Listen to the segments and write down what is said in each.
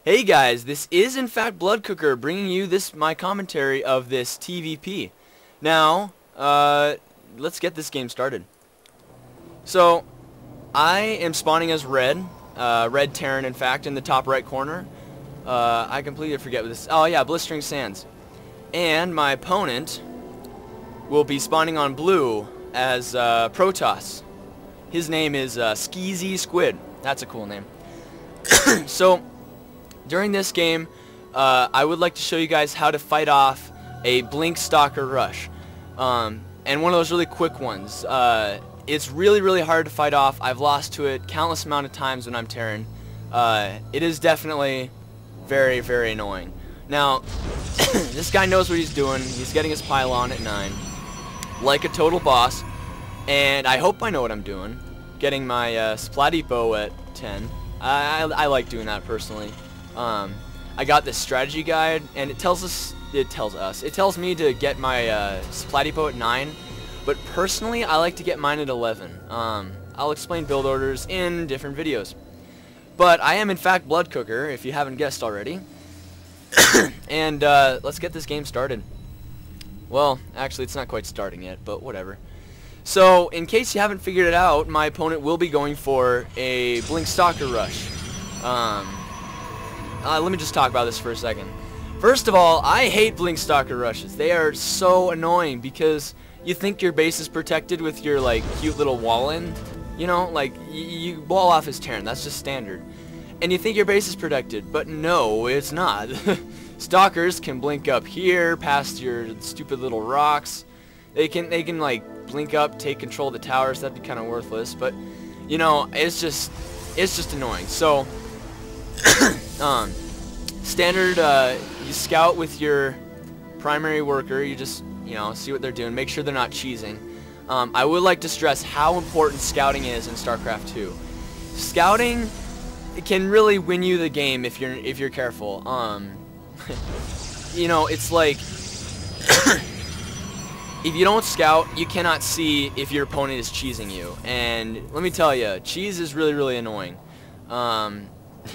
Hey guys, this is in fact Blood Cooker bringing you my commentary of this TvP. Now, let's get this game started. So, I am spawning as Red Terran in fact, in the top right corner. I completely forget what this, oh yeah, Blistering Sands. And my opponent will be spawning on blue as Protoss. His name is Skeezy Squid. That's a cool name. So, during this game, I would like to show you guys how to fight off a Blink Stalker rush. And one of those really quick ones. It's really hard to fight off. I've lost to it countless amount of times when I'm Terran. It is definitely very annoying. Now, this guy knows what he's doing. He's getting his pylon at 9. Like a total boss. And I hope I know what I'm doing. Getting my supply depot at 10. I like doing that personally. I got this strategy guide, and it tells me to get my supply depot at 9, but personally I like to get mine at 11. I'll explain build orders in different videos. But I am in fact Blood Cooker, if you haven't guessed already. And let's get this game started. Well, actually it's not quite starting yet, but whatever. So, in case you haven't figured it out, my opponent will be going for a Blink Stalker rush. Let me just talk about this for a second. First of all, I hate Blink Stalker rushes. They are so annoying because you think your base is protected with your like cute little wall in. You know, like you wall off his Terran, that's just standard. And you think your base is protected, but no, it's not. Stalkers can blink up here past your stupid little rocks. They can like blink up, take control of the towers. That'd be kind of worthless, but you know, it's just annoying. So standard, you scout with your primary worker. You just, you know, see what they're doing. Make sure they're not cheesing. I would like to stress how important scouting is in StarCraft 2. Scouting can really win you the game if you're careful. You know, it's like if you don't scout, you cannot see if your opponent is cheesing you. And let me tell you, cheese is really annoying.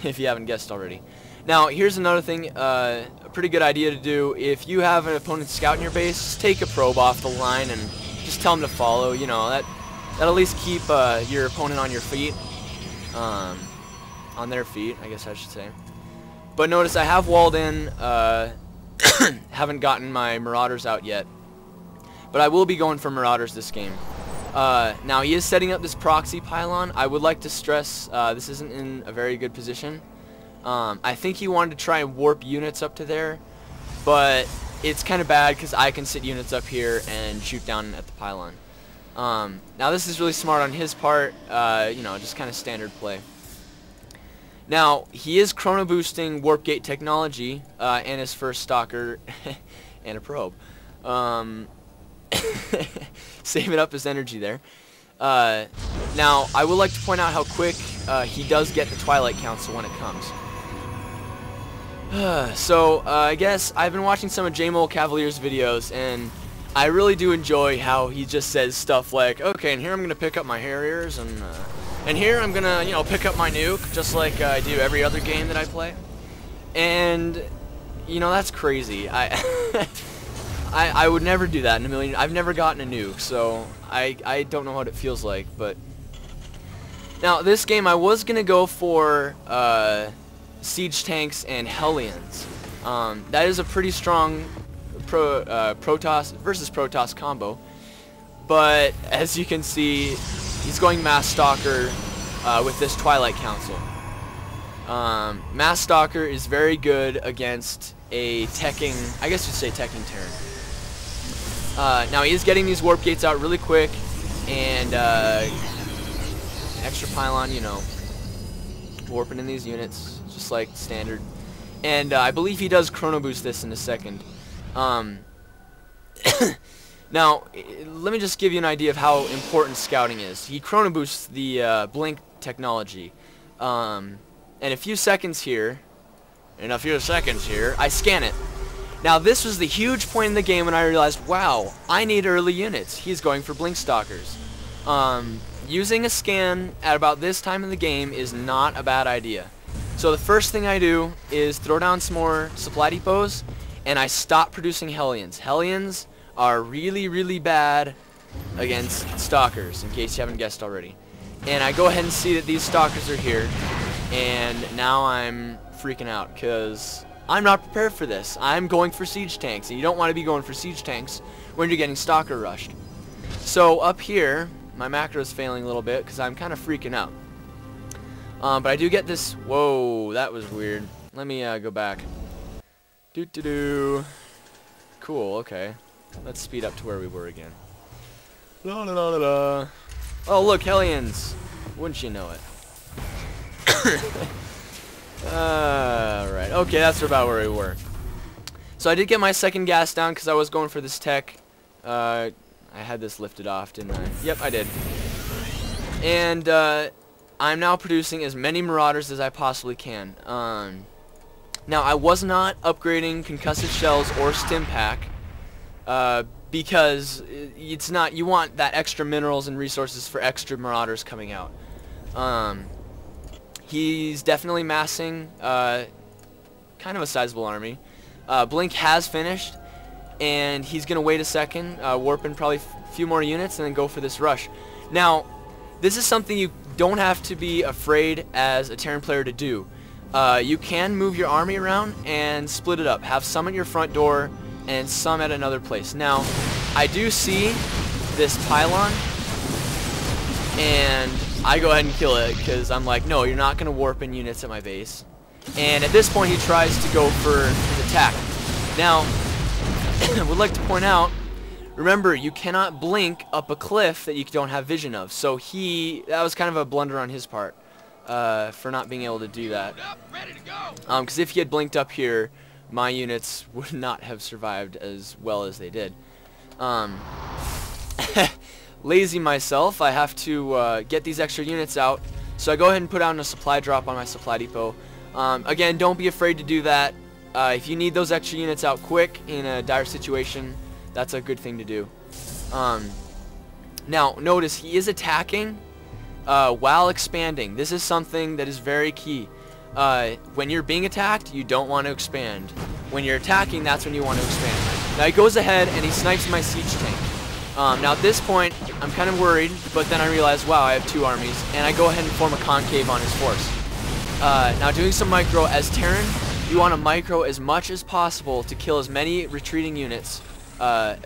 If you haven't guessed already. Now, here's another thing, a pretty good idea to do. If you have an opponent scout in your base, just take a probe off the line and just tell them to follow. You know, that'll at least keep your opponent on your feet. On their feet, I guess I should say. But notice I have walled in, haven't gotten my Marauders out yet. But I will be going for Marauders this game. Now he is setting up this proxy pylon. I would like to stress this isn't in a very good position. I think he wanted to try and warp units up to there, but it's kind of bad because I can sit units up here and shoot down at the pylon. Now this is really smart on his part, you know, just kind of standard play. Now he is chrono boosting warp gate technology and his first stalker and a probe. Saving up his energy there. Now, I would like to point out how quick he does get the Twilight Council when it comes. So, I guess I've been watching some of JmoleCavalier's videos, and I really do enjoy how he just says stuff like, okay, and here I'm going to pick up my Harriers, and here I'm going to, you know, pick up my nuke, just like I do every other game that I play. And, you know, that's crazy. I would never do that in a million. I've never gotten a nuke, so I don't know what it feels like. But now this game, I was gonna go for siege tanks and Hellions. That is a pretty strong Protoss versus Protoss combo. But as you can see, he's going Mass Stalker with this Twilight Council. Mass Stalker is very good against a teching, I guess you'd say teching Terran. Now he is getting these warp gates out really quick, and extra pylon, you know, warping in these units, just like standard. And I believe he does chrono boost this in a second. Now, let me just give you an idea of how important scouting is. He chrono boosts the blink technology. In a few seconds here, I scan it. Now this was the huge point in the game when I realized, wow, I need early units. He's going for Blink Stalkers. Using a scan at about this time in the game is not a bad idea. So the first thing I do is throw down some more supply depots, and I stop producing Hellions. Hellions are really, really bad against Stalkers, in case you haven't guessed already. And I go ahead and see that these Stalkers are here, and now I'm freaking out, because I'm not prepared for this. I'm going for siege tanks, and you don't want to be going for siege tanks when you're getting Stalker rushed. So up here, my macro is failing a little bit, because I'm kind of freaking out. But I do get this. Whoa, that was weird. Let me go back. Cool, okay. Let's speed up to where we were again. La la la la la. Oh, look, Hellions. Wouldn't you know it? Alright, okay, that's about where we were. So I did get my second gas down because I was going for this tech. I had this lifted off, didn't I? Yep, I did. And I'm now producing as many Marauders as I possibly can. Now, I was not upgrading concussive shells or stim pack because it's not. You want that extra minerals and resources for extra Marauders coming out. He's definitely massing kind of a sizable army. Blink has finished, and he's gonna wait a second, warp in probably a few more units, and then go for this rush. Now, this is something you don't have to be afraid as a Terran player to do. You can move your army around and split it up. Have some at your front door and some at another place. Now, I do see this pylon, and I go ahead and kill it because I'm like, no, you're not going to warp in units at my base. And at this point, he tries to go for his attack. Now, I would like to point out, remember, you cannot blink up a cliff that you don't have vision of. So that was kind of a blunder on his part for not being able to do that. Because if he had blinked up here, my units would not have survived as well as they did. Lazy myself, I have to get these extra units out. So I go ahead and put out a supply drop on my supply depot. Again, don't be afraid to do that. If you need those extra units out quick in a dire situation, that's a good thing to do. Now, notice he is attacking while expanding. This is something that is very key. When you're being attacked, you don't want to expand. When you're attacking, that's when you want to expand. Now he goes ahead and he snipes my siege tank. Now at this point, I'm kind of worried, but then I realize, wow, I have two armies, and I go ahead and form a concave on his force. Now doing some micro, as Terran, you want to micro as much as possible to kill as many retreating units,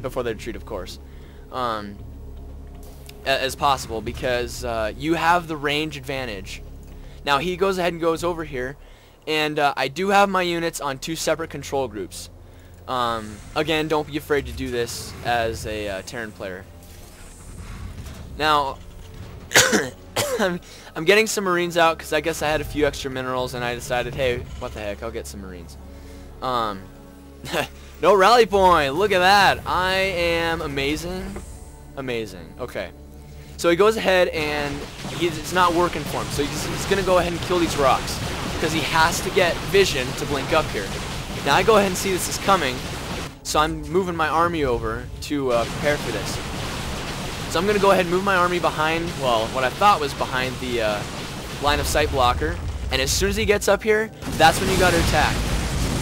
before they retreat, of course, as possible, because you have the range advantage. Now he goes ahead and goes over here, and I do have my units on two separate control groups. Again, don't be afraid to do this as a Terran player. Now, I'm getting some Marines out because I guess I had a few extra minerals, and I decided, hey, what the heck, I'll get some Marines. No rally point, look at that. I am amazing. Amazing. Okay. So he goes ahead and it's not working for him. So he's going to go ahead and kill these rocks because he has to get vision to blink up here. Now I go ahead and see this is coming, so I'm moving my army over to prepare for this. So I'm going to go ahead and move my army behind, well, what I thought was behind the line of sight blocker. And as soon as he gets up here, that's when you got to attack.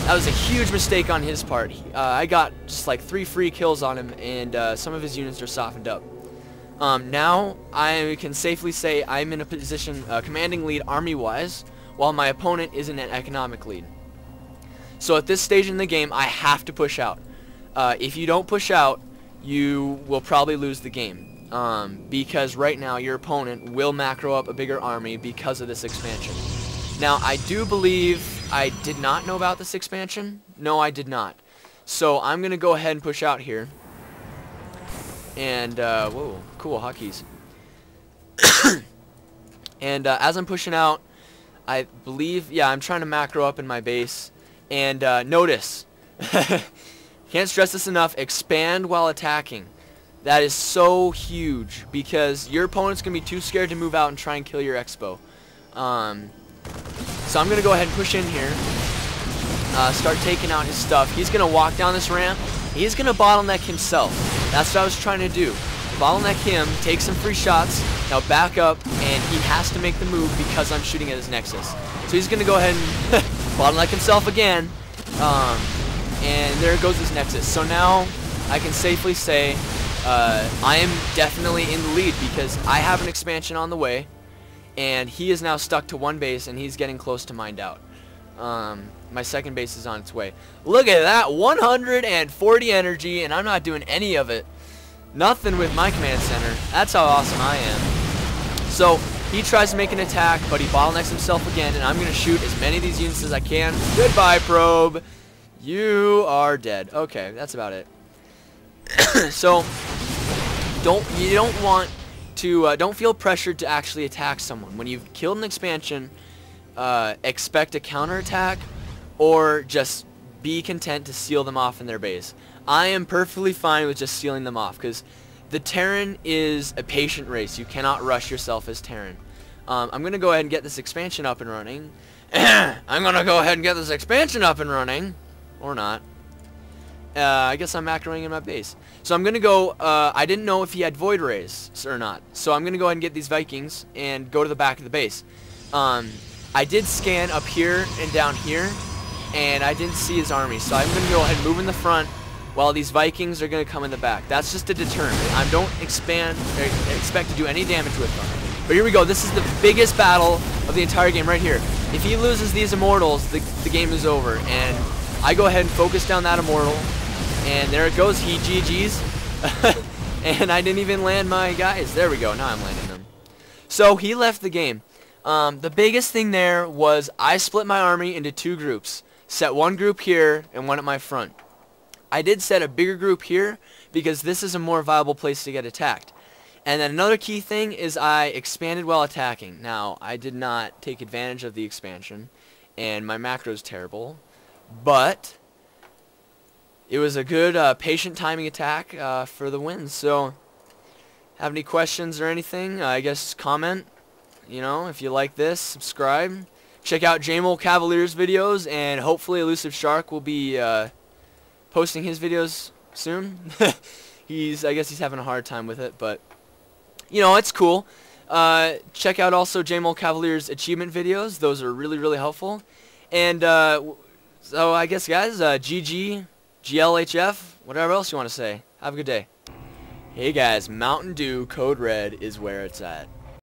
That was a huge mistake on his part. I got just like 3 free kills on him, and some of his units are softened up. Now I can safely say I'm in a position, commanding lead army-wise, while my opponent is in an economic lead. So at this stage in the game, I have to push out. If you don't push out, you will probably lose the game. Because right now your opponent will macro up a bigger army because of this expansion. Now I do believe I did not know about this expansion. No, I did not. So I'm going to go ahead and push out here. And, whoa, cool, hotkeys. And as I'm pushing out, I believe, yeah, I'm trying to macro up in my base. And notice, can't stress this enough, expand while attacking. That is so huge because your opponent's going to be too scared to move out and try and kill your expo. So I'm going to go ahead and push in here, start taking out his stuff. He's going to walk down this ramp. He's going to bottleneck himself. That's what I was trying to do. bottleneck him, take some free shots, now back up, and he has to make the move because I'm shooting at his Nexus. So he's going to go ahead and bottleneck himself again, and there goes his Nexus. So now I can safely say I am definitely in the lead because I have an expansion on the way, and he is now stuck to one base, and he's getting close to mined out. My second base is on its way. Look at that, 140 energy, and I'm not doing any of it. Nothing with my command center. That's how awesome I am. So he tries to make an attack, but he bottlenecks himself again, and I'm going to shoot as many of these units as I can. Goodbye, probe. You are dead. Okay, that's about it. So you don't want to don't feel pressured to actually attack someone when you've killed an expansion. Expect a counterattack, or just be content to seal them off in their base. I am perfectly fine with just sealing them off because the Terran is a patient race. You cannot rush yourself as Terran. I'm going to go ahead and get this expansion up and running. I'm going to go ahead and get this expansion up and running. Or not. I guess I'm macroing in my base. So I'm going to go, I didn't know if he had Void Rays or not. So I'm going to go ahead and get these Vikings and go to the back of the base. I did scan up here and down here, and I didn't see his army. So I'm going to go ahead and move in the front while these Vikings are going to come in the back. That's just a deterrent. I don't expect to do any damage with them. But here we go. This is the biggest battle of the entire game right here. If he loses these Immortals, the game is over. And I go ahead and focus down that Immortal. And there it goes. He GG's. And I didn't even land my guys. There we go. Now I'm landing them. So he left the game. The biggest thing there was I split my army into two groups. Set one group here and one at my front. I did set a bigger group here because this is a more viable place to get attacked. And then another key thing is I expanded while attacking. Now, I did not take advantage of the expansion, and my macro is terrible. But it was a good patient timing attack for the win. So, have any questions or anything? I guess comment. You know, if you like this, subscribe. Check out JmoleCavalier's videos, and hopefully Elusive Shark will be posting his videos soon. I guess he's having a hard time with it, but you know, it's cool. Check out also JmoleCavalier's achievement videos. Those are really, really helpful. And so I guess, guys, GG, GLHF, whatever else you want to say. Have a good day. Hey guys, Mountain Dew Code Red is where it's at.